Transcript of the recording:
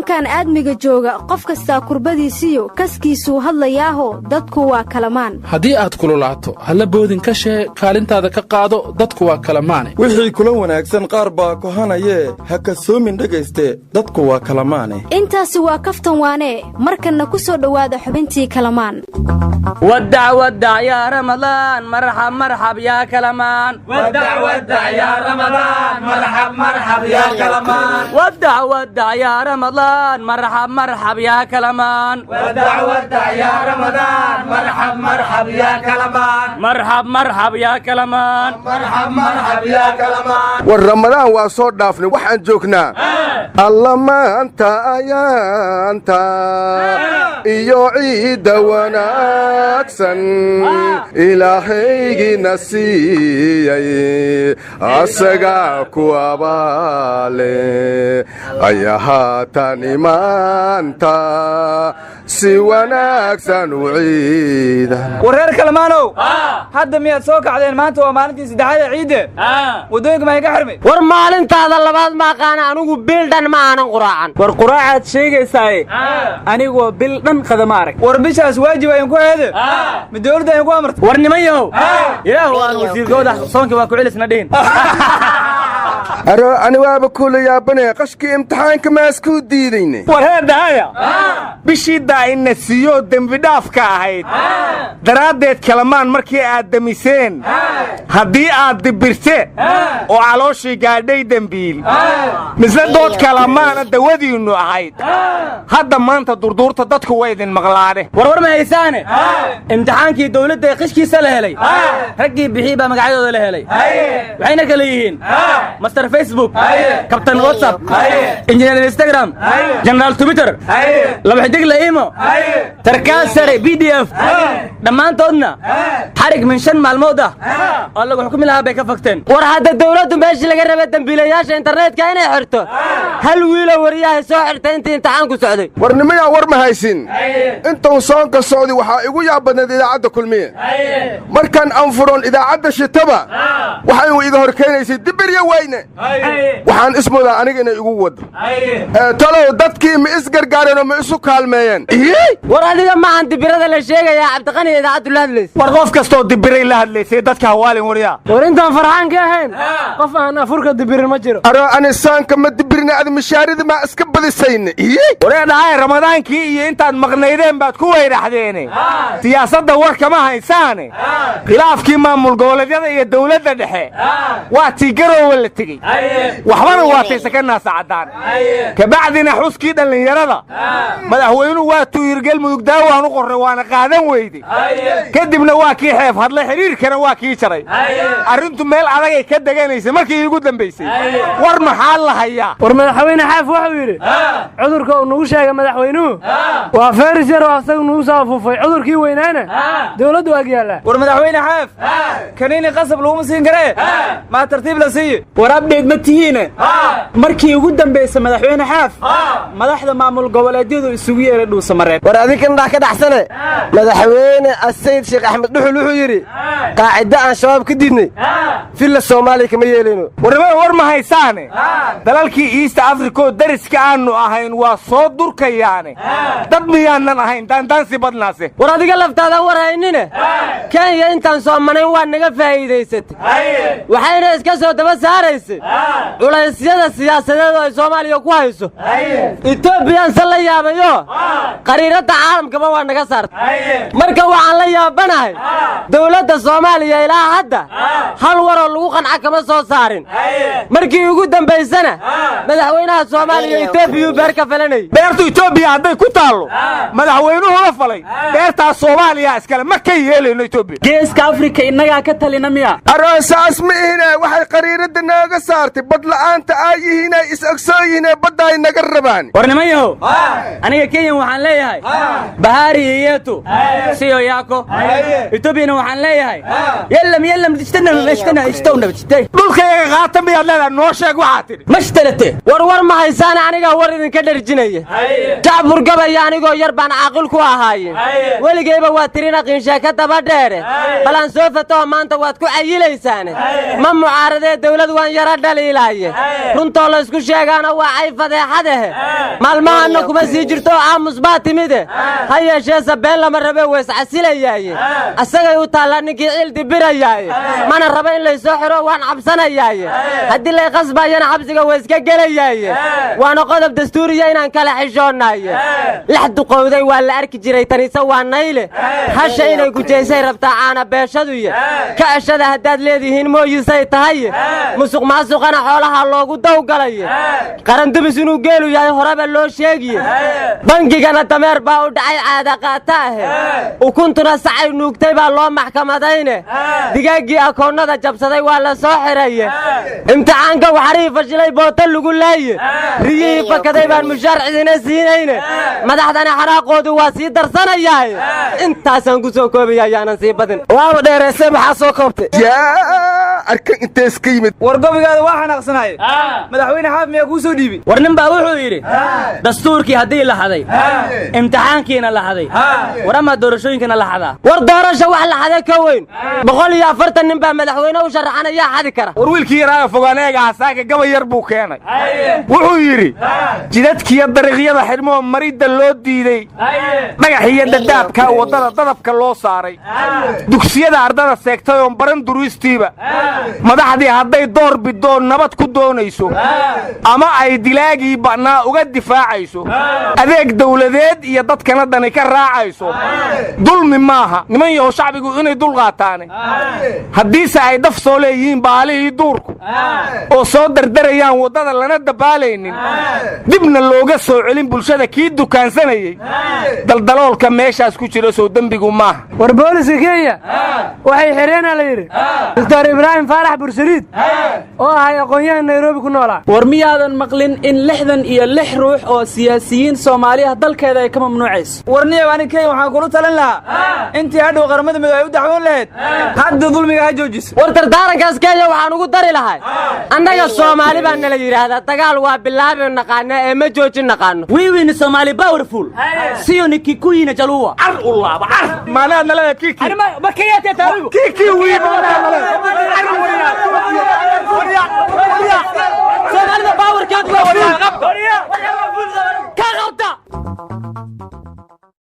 koonkan aadmiga jooga qof kasta kurbadiisiyo kaskiisu hadlayaaho dadku waa kalamaan haddii aad kululaato halla boodin ka shee kaalintaada ka qaado dadku waa kalamaane wixii kula wanaagsan qaar baa kohanayee ha kasoomin dhegayste dadku waa kalamaane intaasi waa kaftan waane markanna ku soo dhowaada xubintii kalamaan ودع ودع يا رمضان مرحب مرحب يا كلمان ودع ودع يا رمضان مرحب مرحب يا كلمان ودع ودع يا رمضان مرحب مرحب يا كلمان ودع ودع يا رمضان مرحب مرحب يا كلمان مرحب مرحب يا كلمان مرحب مرحب يا كلمان والرمضان واسو دافني waxaan joognaa alla maanta ayaanta iyo ciida wanaagsan ilaahaygiina siiyay asaga ku abaale ayahaatan imaanta si wanaagsan u ciida wareer kalmaanow hadda miyaad soo kacdeen maanta waa maalintii saddexaad ee ciida wadooyinka ma iga xirmay war maalintaada labaad ma aqaan anigu bil dhan ma aanan quraacan war quraacaad sheegaysay anigu bil dhan qadama arag war bishaas waajib ayaan ku heede ma dawladda ayaan ku amartay war nimayow ilaahu aan wasiirkooda soonka waa ku celisna dhihin aro ani waaba kula yaabane qashki imtixaanka ma isku diidayne war heedahaya bishii daa'ina siyo dembi dhaafka ahayd daraadeed kalamaan markii aad demiseen haddii aad dibirte oo calooshii gaadhay dembiil misle dood kalamaana dawadiinnu ahayd hadda maanta durduurta dadku way idin maqlaane war ma haysaane imtixaankii dawladda ee qishkiisa la helay raggii bixii baa magacyadooda la helay waxayna kala yihiin master Facebook kabtan WhatsApp engineer Instagram general Twitter laba xidig la imo tarkaas sare PDF dhammaantoodna xarig min 5 maalmood ah oo lagu xukumi lahaa bay ka fagteen war hadda dawladdu meeshii laga rabay dambiilayaasha internetka inay xirto hal wiilo wariyaha soo xirtay intii imtixaanku socday warnimada war ma haysin intuu soonka socday waxa igu yaabanayd idaacadda kulmiye markan aan furon idaacadda shitaba waxay iga horkeenaysay dibirya weyne waxaan ismoodaa aniga inay igu wado talow dadkii ma isgargaareen oo ma isu kaalmeeyeen war adiga maahan dibirada la sheegayaa cabdiqani idaacaddu la hadlaysay war qof kastoo dibiray la hadlaysay dadka hawaalin wariyaa war intaan farxaan ka ahayn qof aan afurka dibirin ma jiro aro anisaanka ma dibirina ad mishaarida ma iska badisayne wareedhahay ramadaankii iyo intaad maqnaydeen baad ku weyraxdeene siyaasadda war kama haysaane khilaafkii maamul goboleedyada iyo dawladda dhexe waa tii garoowa la tegey waxbana waa taysa ka naasacadaan kabacdina xuskii dhallinyarada madaxweynuhu waa tuuyirgel mudug daawaan u qorray waana qaadan weyday kadibna waa kii xeef hadlay xiriirkana waa kii jaray arrintu meel adagay ka deganaysay markii iigu dambaysay war maxaa la hayaa war madaxweyne xaaf wuxuu yidhi cudurka uu nagu sheegay madaxweynuhu waa fayras yar oo asagu nagu soo afuufay cudurkii weynaana dawladdu ag yaallaa war madaxweyne xaaf kaniini qasab laguma siin karee maa tartiib la siiye war abdheed ma tihiine markii ugu dambaysa madaxweyne xaaf madaxda maamul goboleedyadu isugu yeeray dhuusamareed war adinkan dhax ka dhaxsane madaxweyne asayid sheekh axmed dhuxul wuxuu yidhi qaacida aan shabaab ka diidnay filla soomaaliya kama yeelayno war ma haysaane dalalkii east africa oo dariska aanu ahayn waa soo durkayaane dad miyaanan ahayn daandaansi badnaase war adiga laftaada war haynine kenya intaan soomanayn waa naga faa'iidaysatay waxayna iska soo daba saaraysay culaysyada siyaasadeed oo ay soomaaliya ku hayso etoobiyaan la yaabayo qariiradda caalamkaba waa naga saartay marka waxaan la yaabanahay dawladda soomaaliya ilaa hadda hal waroo lagu qanca kama soo saarin markii ugu dambaysana madaxweynaha soomaaliya etoobiyuu beer ka falanayay beertu etoobiya hadday ku taallo madaxweynuhu la falay beertaas soomaaliya iskale ma ka yeelayno etoobiya geeska afrika innagaa ka talina miya aroosaas ma ihine waxay qariiradda nooga saartay bad la'aanta ay yihiin ay is-ogsooyihiin badda ay naga rabaan war nimanyahow aniga kenyan waxaan leeyahay bahaari yeetu siyo yaako etoobiyana waxaan leeyahay yallam dhulkayaga qaata miyaad leedahay noo sheeg waxaa tidhi mashtarate war ma haysaan aniga war idinka dharjinaya jacbur gabay anigoo yar baan caaqil ku ahaaye weligeyba waa tirina qiinsheeka daba dheere balan soo fatoo maanta waad ku cayilaysaan ma mucaaradee dawlad waan yara dhaliilaaye runtoo la isku sheegaana waa cay fadeexadehe maalmahana kuma sii jirto aamus baa timide ha yeeshee sabeen lama rabe weys casilayaaye asagay u taallaa ninkii ciil dibirayaaye mana raba in laysoo xiro waan cabsanayaaye haddii lay qasbayana xabsiga weyska gelayaaye waana qodob dastuuriya inaan kala xishoonaye lix duqowday waa la arki jiray tanise waa nayle hasha inay gujaysay rabtaa caana beeshaduye ka eshada haddaad leedihiin mooyisay tahaye musuq maasuqana xoolaha loogu dawgalaye qarandubis inuu geelu yahay horeba loo sheegiye bangigana dameer baa u dhacay caada qaata ahe ukuntuna sacay nuugtay baa loo maxkamadayne digaaggii akoonnada jabsaday waa la soo xiraye imtixaanka waxarihii fashilay boota lagu laaye riyihii fakaday baan mushaar cidina siinayne madaxdana xanaaqoodu waa sii darsanayaaye intaasaan ku soo koobaya ayaanan sii badin waaba dheerayse maxaa soo koobtay yaa arkan intees ka yimid war gobigaada waa xanaaqsanaye madaxweyne xaaf miyaa kuu soo dhiibay war nin baa wuxuu yidhi dastuurkii haddii la haday imtixaankiina la haday war ama doorashooyinkana la hadaa war doorasho wax la haday ka weyn 140 nin baa madaxweyne u sharaxanaya xadi kara war wiilkii yaraa fogaaneega hasaaga gabay yar buu keenay wuxuu yidhi jidadkiiyo dariiqyada xidhmoo maridda loo diiday dhagax iyo dadaabka waddada dadabka loo saaray dugsiyada ardada seegtay oon baran duruustiiba madaxdii hadday door bidoon nabad ku doonayso ama ay dilaagii ba'naa uga difaacayso adeeg dawladeed iyo dadkana dani ka raacayso dulmi maaha niman yahow shacbigu inay dul qaataane haddiise ay daf soo leeyihiin baalihii duurku oo soo dardarayaan waddada lana dabaalaynin dibna looga soo celin bulshada kii dukaansanayey daldaloolka meeshaas ku jira soo dembigu maaha war booliska kenya waxay xireenaa la yidhi doctor ibraahim faarax bursaliid oo ahay aqoon-yahan nairobi ku noolaa war miyaadan maqlin in 66 ruux oo siyaasiyiin soomaaliya dalkeeda ay ka mamnuucayso warniyow ani kenya waxaan kula talin lahaa intii hadhow qaramada midoobey ay u dacwoon lahayd hadda dulmiga ha joojiso war dardaarankaas kenya waxaan ugu dari lahay annaga soomaali baa nala yidhaahdaa dagaal waa bilaabi naqaana ee ma joojin naqaano wiiwini soomaali powerful siyo ni kikuyina jaluwa car ullaaba car maanaad nalada kiki ma kiyate taarigu kiki wiiba